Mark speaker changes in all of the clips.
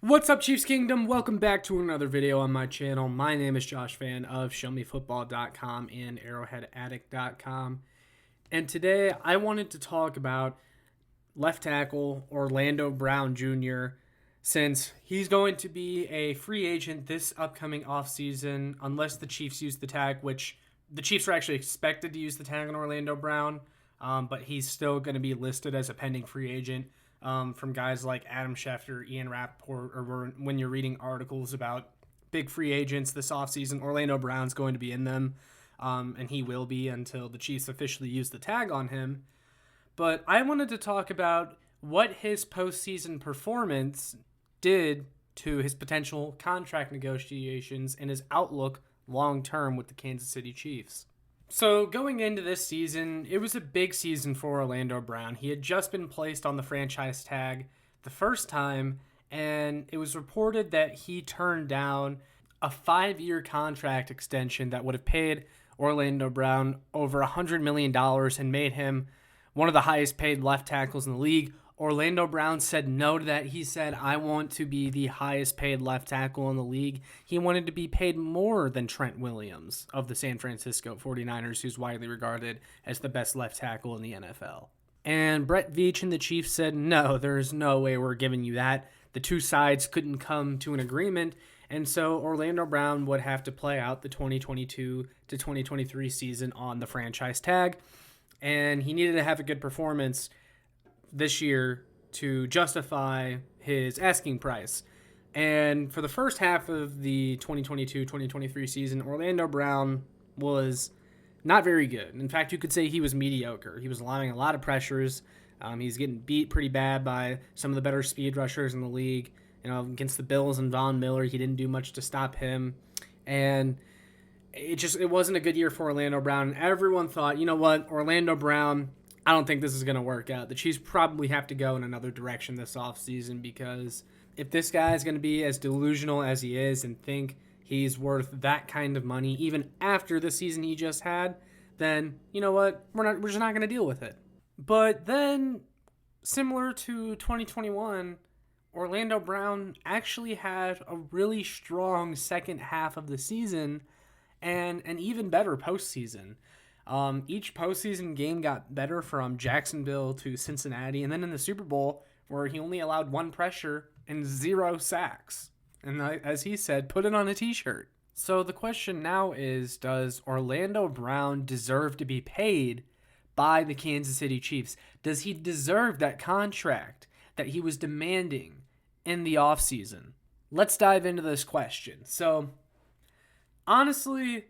Speaker 1: What's up, Chiefs Kingdom? Welcome back to another video on my channel. My name is Josh Fan of ShowMeFootball.com and ArrowheadAddict.com. And today I wanted to talk about left tackle Orlando Brown Jr. since he's going to be a free agent this upcoming offseason unless the Chiefs use the tag, which the Chiefs are actually expected to use the tag on Orlando Brown, but he's still going to be listed as a pending free agent. From guys like Adam Schefter, Ian Rappaport, or when you're reading articles about big free agents this offseason, Orlando Brown's going to be in them, and he will be until the Chiefs officially use the tag on him. But I wanted to talk about what his postseason performance did to his potential contract negotiations and his outlook long-term with the Kansas City Chiefs. So going into this season, it was a big season for Orlando Brown. He had just been placed on the franchise tag the first time, and it was reported that he turned down a 5-year contract extension that would have paid Orlando Brown over $100 million and made him one of the highest paid left tackles in the league. Orlando Brown said no to that. He said, I want to be the highest paid left tackle in the league. He wanted to be paid more than Trent Williams of the San Francisco 49ers, who's widely regarded as the best left tackle in the NFL. And Brett Veach and the Chiefs said, no, there's no way we're giving you that. The two sides couldn't come to an agreement, and so Orlando Brown would have to play out the 2022 to 2023 season on the franchise tag, and he needed to have a good performance this year to justify his asking price. And for the first half of the 2022-2023 season, Orlando Brown was not very good. In fact, you could say he was mediocre. He was allowing a lot of pressures. He's getting beat pretty bad by some of the better speed rushers in the league. You know, against the Bills and Von Miller, he didn't do much to stop him. And it wasn't a good year for Orlando Brown. And everyone thought, you know what, Orlando Brown, I don't think this is going to work out. The Chiefs probably have to go in another direction this offseason, because if this guy is going to be as delusional as he is and think he's worth that kind of money even after the season he just had, then you know what? We're just not going to deal with it. But then, similar to 2021, Orlando Brown actually had a really strong second half of the season and an even better postseason. Each postseason game got better, from Jacksonville to Cincinnati, and then in the Super Bowl, where he only allowed 1 pressure and 0 sacks. And as he said, put it on a t-shirt. So the question now is, does Orlando Brown deserve to be paid by the Kansas City Chiefs? Does he deserve that contract that he was demanding in the offseason? Let's dive into this question. So, honestly,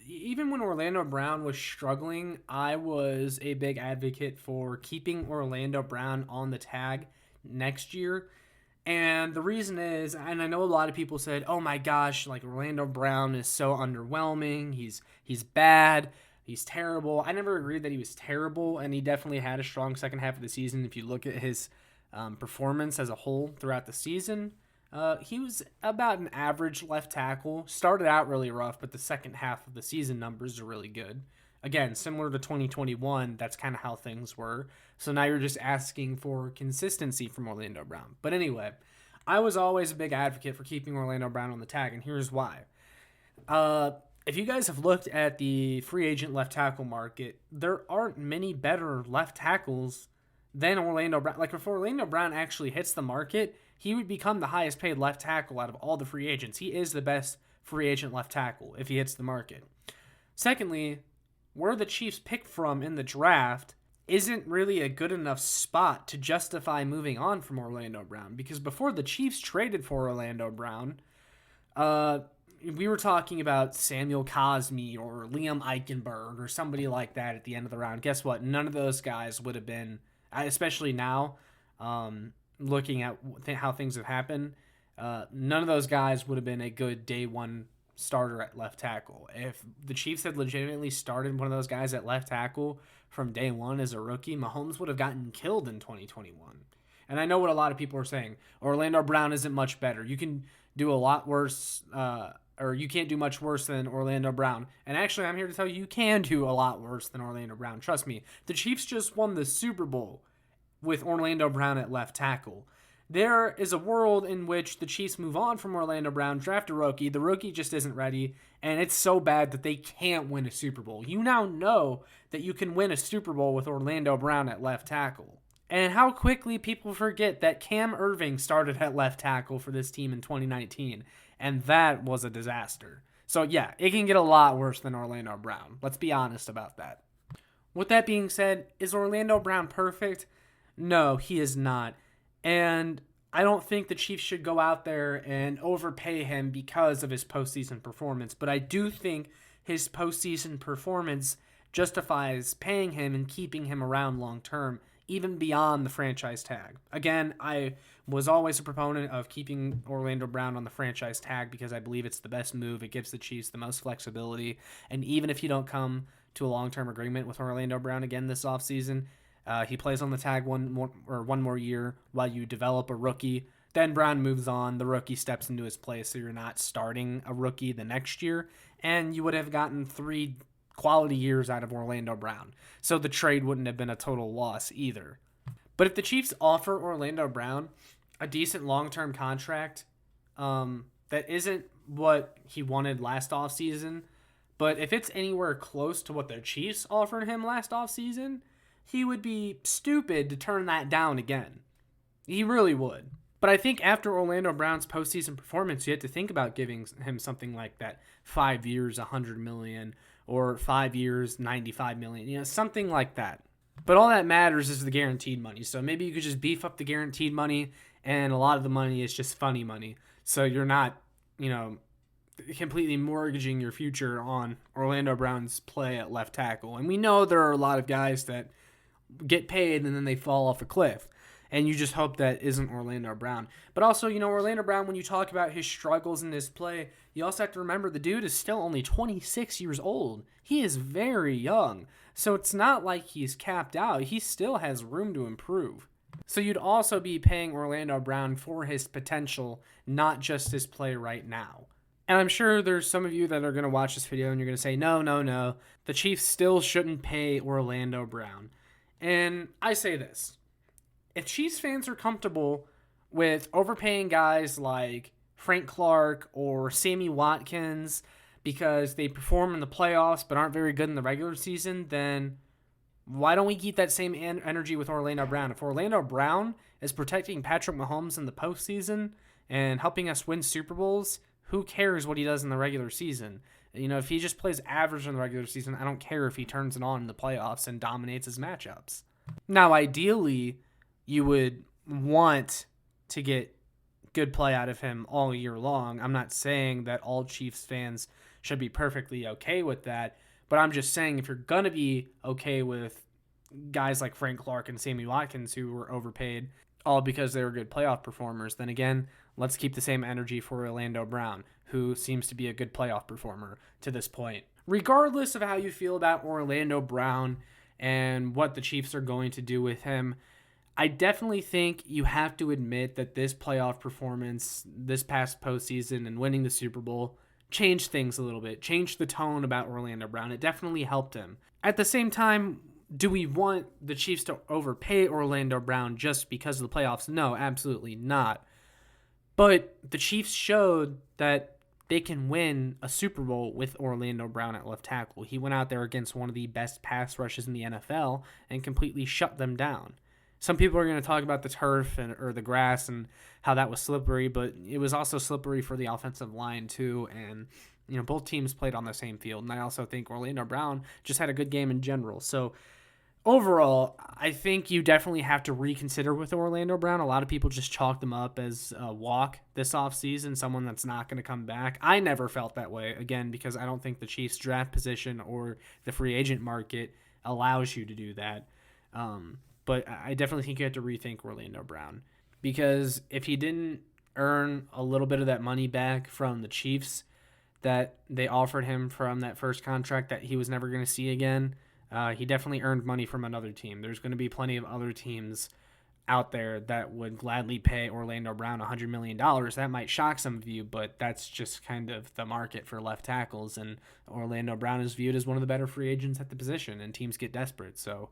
Speaker 1: even when Orlando Brown was struggling, I was a big advocate for keeping Orlando Brown on the tag next year. And the reason is, and I know a lot of people said, oh my gosh, like Orlando Brown is so underwhelming. He's bad. He's terrible. I never agreed that he was terrible, and he definitely had a strong second half of the season. If you look at his performance as a whole throughout the season, he was about an average left tackle. Started out really rough, but the second half of the season numbers are really good. Again, similar to 2021, that's kind of how things were. So now you're just asking for consistency from Orlando Brown. But anyway, I was always a big advocate for keeping Orlando Brown on the tag, and here's why. If you guys have looked at the free agent left tackle market, there aren't many better left tackles than Orlando Brown. Like, if Orlando Brown actually hits the market, he would become the highest paid left tackle out of all the free agents. He is the best free agent left tackle if he hits the market. Secondly, where the Chiefs pick from in the draft isn't really a good enough spot to justify moving on from Orlando Brown, because before the Chiefs traded for Orlando Brown, we were talking about Samuel Cosmi or Liam Eichenberg or somebody like that at the end of the round. Guess what? None of those guys would have been, especially now, looking at how things have happened, none of those guys would have been a good day one starter at left tackle. If the Chiefs had legitimately started one of those guys at left tackle from day one as a rookie, Mahomes would have gotten killed in 2021. And I know what a lot of people are saying. Orlando Brown isn't much better. You can do a lot worse, or you can't do much worse than Orlando Brown. And actually, I'm here to tell you, you can do a lot worse than Orlando Brown. Trust me. The Chiefs just won the Super Bowl with Orlando Brown at left tackle. there is a world in which the Chiefs move on from Orlando Brown, draft a rookie. The rookie just isn't ready, and it's so bad that they can't win a Super Bowl. You now know that you can win a Super Bowl with Orlando Brown at left tackle. And how quickly people forget that Cam Irving started at left tackle for this team in 2019, and that was a disaster. So yeah, it can get a lot worse than Orlando Brown. Let's be honest about that. With that being said, is Orlando Brown perfect? No, he is not. And I don't think the Chiefs should go out there and overpay him because of his postseason performance. But I do think his postseason performance justifies paying him and keeping him around long term, even beyond the franchise tag. Again, I was always a proponent of keeping Orlando Brown on the franchise tag because I believe it's the best move. It gives the Chiefs the most flexibility. And even if you don't come to a long-term agreement with Orlando Brown again this offseason, he plays on the tag one more year while you develop a rookie. Then Brown moves on. The rookie steps into his place, so you're not starting a rookie the next year. And you would have gotten 3 quality years out of Orlando Brown. So the trade wouldn't have been a total loss either. But if the Chiefs offer Orlando Brown a decent long-term contract that isn't what he wanted last offseason, but if it's anywhere close to what the Chiefs offered him last offseason, he would be stupid to turn that down again. He really would. But I think after Orlando Brown's postseason performance, you have to think about giving him something like that. 5 years, $100 million, or 5 years, $95 million, something like that. But all that matters is the guaranteed money. So maybe you could just beef up the guaranteed money, and a lot of the money is just funny money. So you're not, completely mortgaging your future on Orlando Brown's play at left tackle. And we know there are a lot of guys that get paid and then they fall off a cliff. And you just hope that isn't Orlando Brown. But also, Orlando Brown, when you talk about his struggles in this play, you also have to remember the dude is still only 26 years old. He is very young. So it's not like he's capped out. He still has room to improve. So you'd also be paying Orlando Brown for his potential, not just his play right now. And I'm sure there's some of you that are going to watch this video and you're going to say, no, the Chiefs still shouldn't pay Orlando Brown. And I say this. If Chiefs fans are comfortable with overpaying guys like Frank Clark or Sammy Watkins because they perform in the playoffs but aren't very good in the regular season, then why don't we keep that same energy with Orlando Brown? If Orlando Brown is protecting Patrick Mahomes in the postseason and helping us win Super Bowls, who cares what he does in the regular season? If he just plays average in the regular season, I don't care if he turns it on in the playoffs and dominates his matchups. Now, ideally, you would want to get good play out of him all year long. I'm not saying that all Chiefs fans should be perfectly okay with that, but I'm just saying if you're going to be okay with guys like Frank Clark and Sammy Watkins who were overpaid all because they were good playoff performers, then again, let's keep the same energy for Orlando Brown, who seems to be a good playoff performer to this point. Regardless of how you feel about Orlando Brown and what the Chiefs are going to do with him, I definitely think you have to admit that this playoff performance, this past postseason and winning the Super Bowl, changed things a little bit, changed the tone about Orlando Brown. It definitely helped him. At the same time, do we want the Chiefs to overpay Orlando Brown just because of the playoffs? No, absolutely not. But the Chiefs showed that they can win a Super Bowl with Orlando Brown at left tackle. He went out there against one of the best pass rushes in the NFL and completely shut them down. Some people are going to talk about the turf or the grass and how that was slippery, but it was also slippery for the offensive line too. And, both teams played on the same field. And I also think Orlando Brown just had a good game in general. So overall, I think you definitely have to reconsider with Orlando Brown. A lot of people just chalk them up as a walk this offseason, someone that's not going to come back. I never felt that way, again, because I don't think the Chiefs draft position or the free agent market allows you to do that. But I definitely think you have to rethink Orlando Brown, because if he didn't earn a little bit of that money back from the Chiefs that they offered him from that first contract that he was never going to see again, he definitely earned money from another team. There's going to be plenty of other teams out there that would gladly pay Orlando Brown $100 million. That might shock some of you, but that's just kind of the market for left tackles, and Orlando Brown is viewed as one of the better free agents at the position, and teams get desperate. So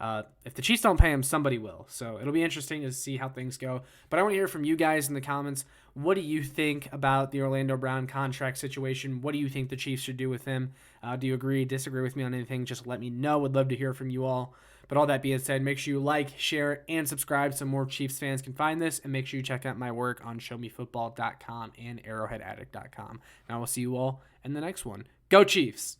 Speaker 1: If the Chiefs don't pay him, somebody will. So it'll be interesting to see how things go. But I want to hear from you guys in the comments. What do you think about the Orlando Brown contract situation? What do you think the Chiefs should do with him? Do you agree, disagree with me on anything? Just let me know. Would love to hear from you all. But all that being said, make sure you like, share, and subscribe so more Chiefs fans can find this. And make sure you check out my work on showmefootball.com and arrowheadaddict.com. And I will see you all in the next one. Go Chiefs!